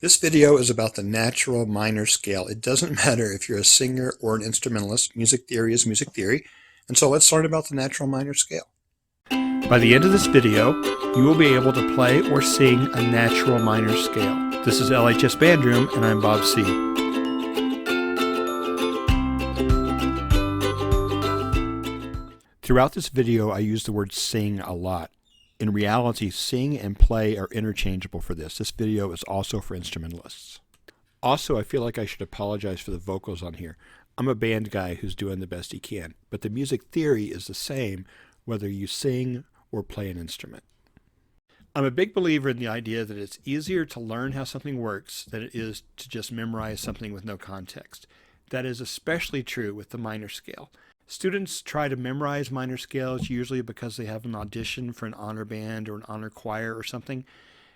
This video is about the natural minor scale. It doesn't matter if you're a singer or an instrumentalist. Music theory is music theory. And so let's learn about the natural minor scale. By the end of this video, you will be able to play or sing a natural minor scale. This is LHS Band Room, and I'm Bob Seay. Throughout this video, I use the word sing a lot. In reality, sing and play are interchangeable for this. This video is also for instrumentalists. Also, I feel like I should apologize for the vocals on here. I'm a band guy who's doing the best he can, but the music theory is the same whether you sing or play an instrument. I'm a big believer in the idea that it's easier to learn how something works than it is to just memorize something with no context. That is especially true with the minor scale. Students try to memorize minor scales usually because they have an audition for an honor band or an honor choir or something,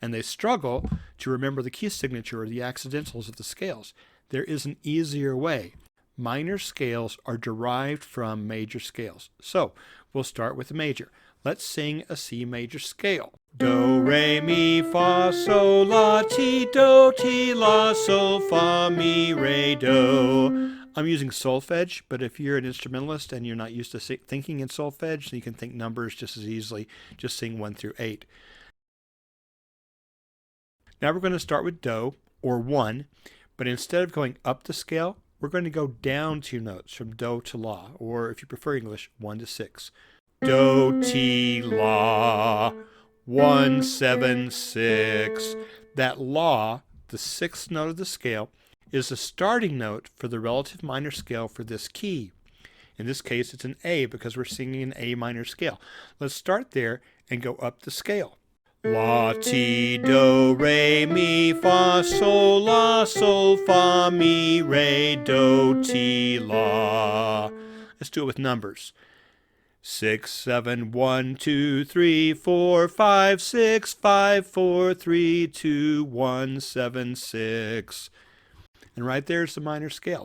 and they struggle to remember the key signature or the accidentals of the scales. There is an easier way. Minor scales are derived from major scales. So we'll start with the major. Let's sing a C major scale. Do, re, mi, fa, sol, la, ti, do, ti, la, sol, fa, mi, re, do. I'm using solfege, but if you're an instrumentalist and you're not used to thinking in solfege, then you can think numbers just as easily. Just sing 1 through 8. Now we're going to start with do, or 1, but instead of going up the scale, we're going to go down 2 notes from do to la, or if you prefer English, 1 to 6. Do, ti, la, 1, 7, 6. That la, the 6th note of the scale, is the starting note for the relative minor scale for this key. In this case, it's an A because we're singing an A minor scale. Let's start there and go up the scale. La, ti, do, re, mi, fa, sol, la, sol, fa, mi, re, do, ti, la. Let's do it with numbers. 6, 7, 1, 2, 3, 4, 5, 6, 5, 4, 3, 2, 1, 7, 6. And right there's the minor scale.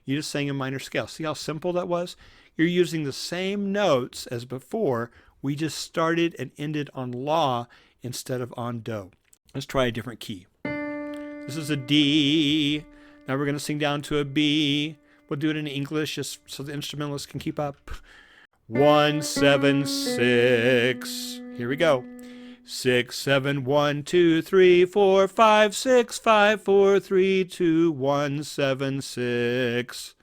You just sang a minor scale. See how simple that was? You're using the same notes as before. We just started and ended on la instead of on do. Let's try a different key. This is a D. Now we're going to sing down to a B. We'll do it in English just so the instrumentalists can keep up. 1, 7, 6. Here we go. 6, 7, 1, 2, 3, 4, 5, 6, 5, 4, 3, 2, 1, 7, 6.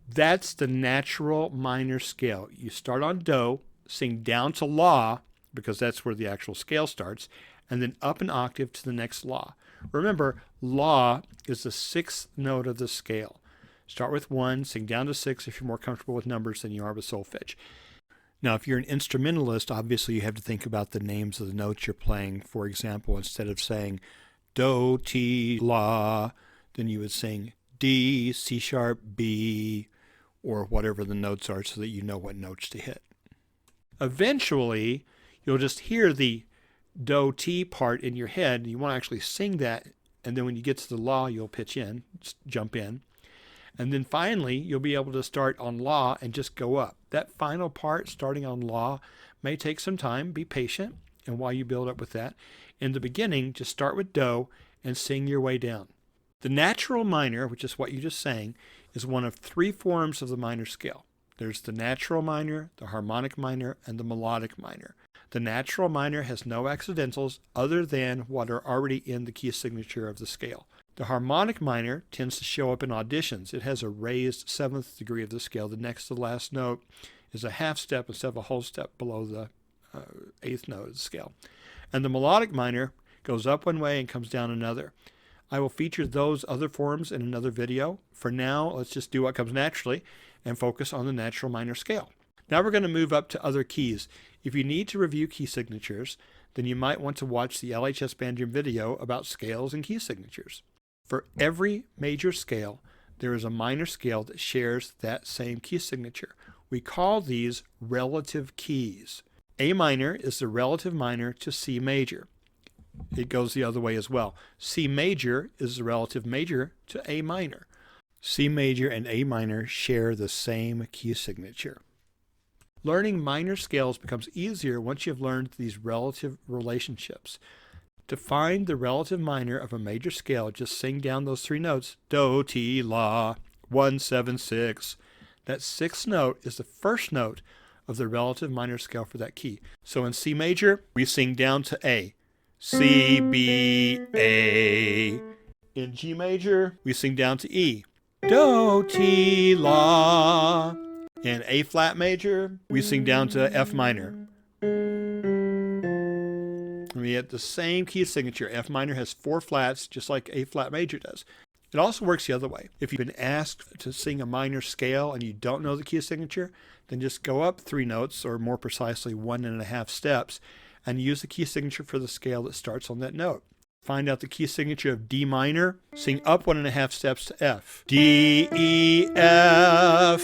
That's the natural minor scale. You start on do, sing down to la, because that's where the actual scale starts, and then up an octave to the next la. Remember, la is the 6th note of the scale. Start with 1, sing down to 6 if you're more comfortable with numbers than you are with solfege. Now, if you're an instrumentalist, obviously you have to think about the names of the notes you're playing. For example, instead of saying do, ti, la, then you would sing D, C sharp, B, or whatever the notes are so that you know what notes to hit. Eventually, you'll just hear the do, ti part in your head, and you want to actually sing that, and then when you get to the la, you'll pitch in, just jump in. And then finally, you'll be able to start on la and just go up. That final part, starting on la, may take some time. Be patient, and while you build up with that, in the beginning, just start with do and sing your way down. The natural minor, which is what you just sang, is one of 3 forms of the minor scale. There's the natural minor, the harmonic minor, and the melodic minor. The natural minor has no accidentals other than what are already in the key signature of the scale. The harmonic minor tends to show up in auditions. It has a raised 7th degree of the scale. The next to the last note is a half step instead of a whole step below the 8th note of the scale. And the melodic minor goes up one way and comes down another. I will feature those other forms in another video. For now, let's just do what comes naturally and focus on the natural minor scale. Now we're going to move up to other keys. If you need to review key signatures, then you might want to watch the LHS Band Room video about scales and key signatures. For every major scale, there is a minor scale that shares that same key signature. We call these relative keys. A minor is the relative minor to C major. It goes the other way as well. C major is the relative major to A minor. C major and A minor share the same key signature. Learning minor scales becomes easier once you've learned these relative relationships. To find the relative minor of a major scale, just sing down those three notes: do, ti, la, 1, 7, 6. That sixth note is the first note of the relative minor scale for that key. So in C major, we sing down to A. C, B, A. In G major, we sing down to E. Do, ti, la. In A flat major, we sing down to F minor. We get the same key signature. F minor has 4 flats, just like A flat major does. It also works the other way. If you've been asked to sing a minor scale and you don't know the key signature, then just go up 3 notes, or more precisely 1.5 steps, and use the key signature for the scale that starts on that note. Find out the key signature of D minor, sing up 1.5 steps to F. D, E, F.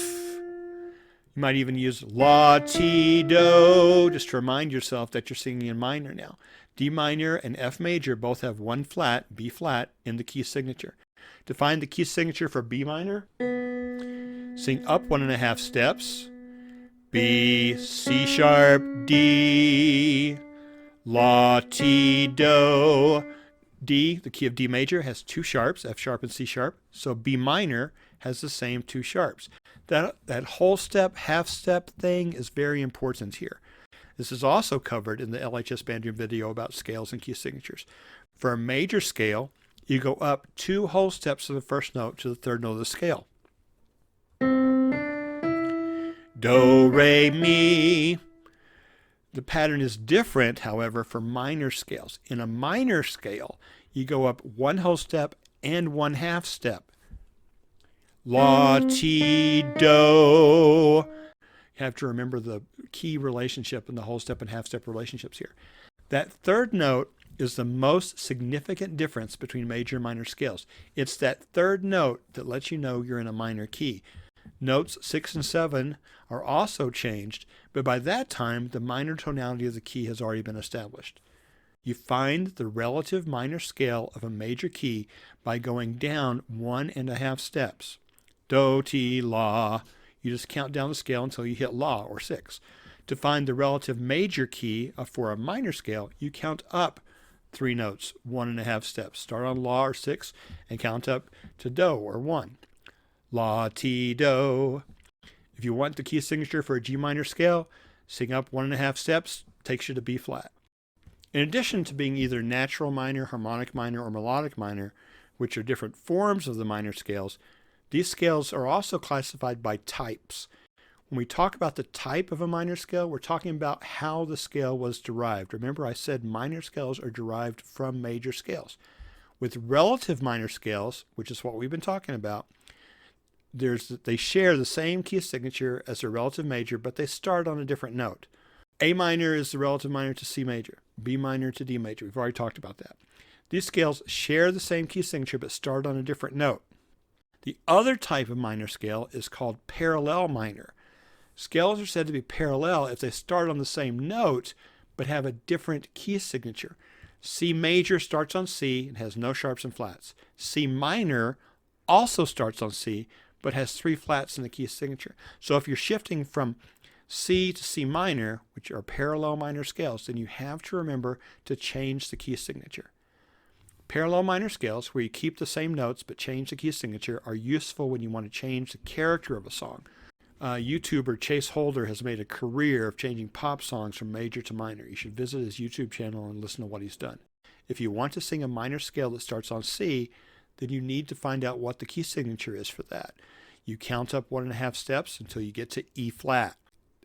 You might even use la, ti, do, just to remind yourself that you're singing in minor now. D minor and F major both have 1 flat, B flat, in the key signature. To find the key signature for B minor, sing up 1.5 steps, B, C sharp, D, la, ti, do. D, the key of D major, has 2 sharps, F sharp and C sharp, so B minor has the same 2 sharps. That whole step, half step thing is very important here. This is also covered in the LHS band video about scales and key signatures. For a major scale, you go up 2 whole steps of the first note to the third note of the scale. Do, re, mi. The pattern is different, however, for minor scales. In a minor scale, you go up 1 whole step and 1/2 step. La, ti, do. You have to remember the key relationship and the whole step and half step relationships here. That third note is the most significant difference between major and minor scales. It's that third note that lets you know you're in a minor key. Notes 6 and 7 are also changed, but by that time, the minor tonality of the key has already been established. You find the relative minor scale of a major key by going down 1.5 steps. Do, ti, la. You just count down the scale until you hit la, or 6. To find the relative major key for a minor scale, you count up 3 notes, 1.5 steps. Start on la, or 6, and count up to do, or 1. La, ti, do. If you want the key signature for a G minor scale, sing up 1.5 steps, takes you to B flat. In addition to being either natural minor, harmonic minor, or melodic minor, which are different forms of the minor scales, these scales are also classified by types. When we talk about the type of a minor scale, we're talking about how the scale was derived. Remember, I said minor scales are derived from major scales. With relative minor scales, which is what we've been talking about, they share the same key signature as their relative major, but they start on a different note. A minor is the relative minor to C major, B minor to D major. We've already talked about that. These scales share the same key signature, but start on a different note. The other type of minor scale is called parallel minor. Scales are said to be parallel if they start on the same note, but have a different key signature. C major starts on C and has no sharps and flats. C minor also starts on C, but has 3 flats in the key signature. So if you're shifting from C to C minor, which are parallel minor scales, then you have to remember to change the key signature. Parallel minor scales, where you keep the same notes but change the key signature, are useful when you want to change the character of a song. YouTuber Chase Holder has made a career of changing pop songs from major to minor. You should visit his YouTube channel and listen to what he's done. If you want to sing a minor scale that starts on C, then you need to find out what the key signature is for that. You count up 1.5 steps until you get to E flat.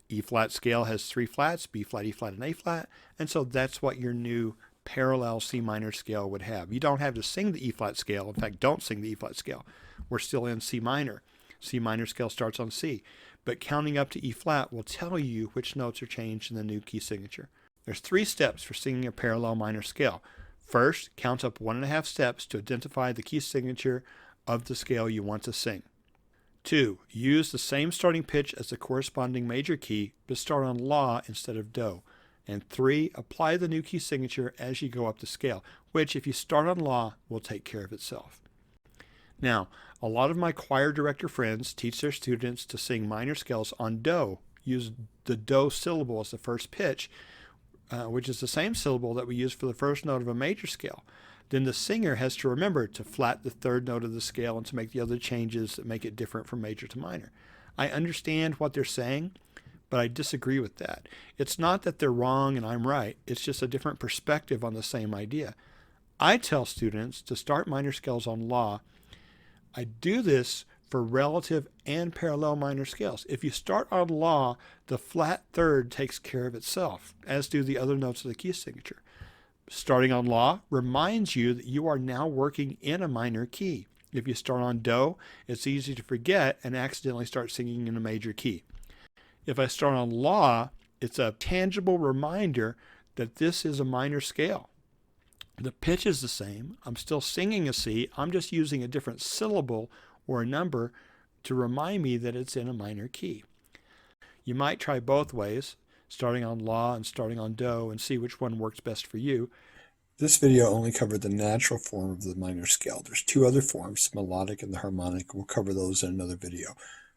E flat scale has 3 flats, B flat, E flat, and A flat, and so that's what your new parallel C minor scale would have. You don't have to sing the E flat scale. In fact, don't sing the E flat scale. We're still in C minor. C minor scale starts on C, but counting up to E flat will tell you which notes are changed in the new key signature. There's 3 steps for singing a parallel minor scale. First, count up 1.5 steps to identify the key signature of the scale you want to sing. 2, use the same starting pitch as the corresponding major key, but start on la instead of do. And 3, apply the new key signature as you go up the scale, which if you start on la will take care of itself. Now, A lot of my choir director friends teach their students to sing minor scales on do, use the do syllable as the first pitch, which is the same syllable that we use for the first note of a major scale. Then the singer has to remember to flat the third note of the scale and to make the other changes that make it different from major to minor. I understand what they're saying, but I disagree with that. It's not that they're wrong and I'm right. It's just a different perspective on the same idea. I tell students to start minor scales on law. I do this for relative and parallel minor scales. If you start on law, the flat third takes care of itself, as do the other notes of the key signature. Starting on law reminds you that you are now working in a minor key. If you start on do, it's easy to forget and accidentally start singing in a major key. If I start on law, it's a tangible reminder that this is a minor scale. The pitch is the same. I'm still singing a C. I'm just using a different syllable or a number to remind me that it's in a minor key. You might try both ways, starting on law and starting on do, and see which one works best for you. This video only covered the natural form of the minor scale. There's two other forms, the melodic and the harmonic. We'll cover those in another video.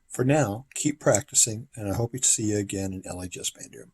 For now, keep practicing, and I hope to see you again in LHS Band Room.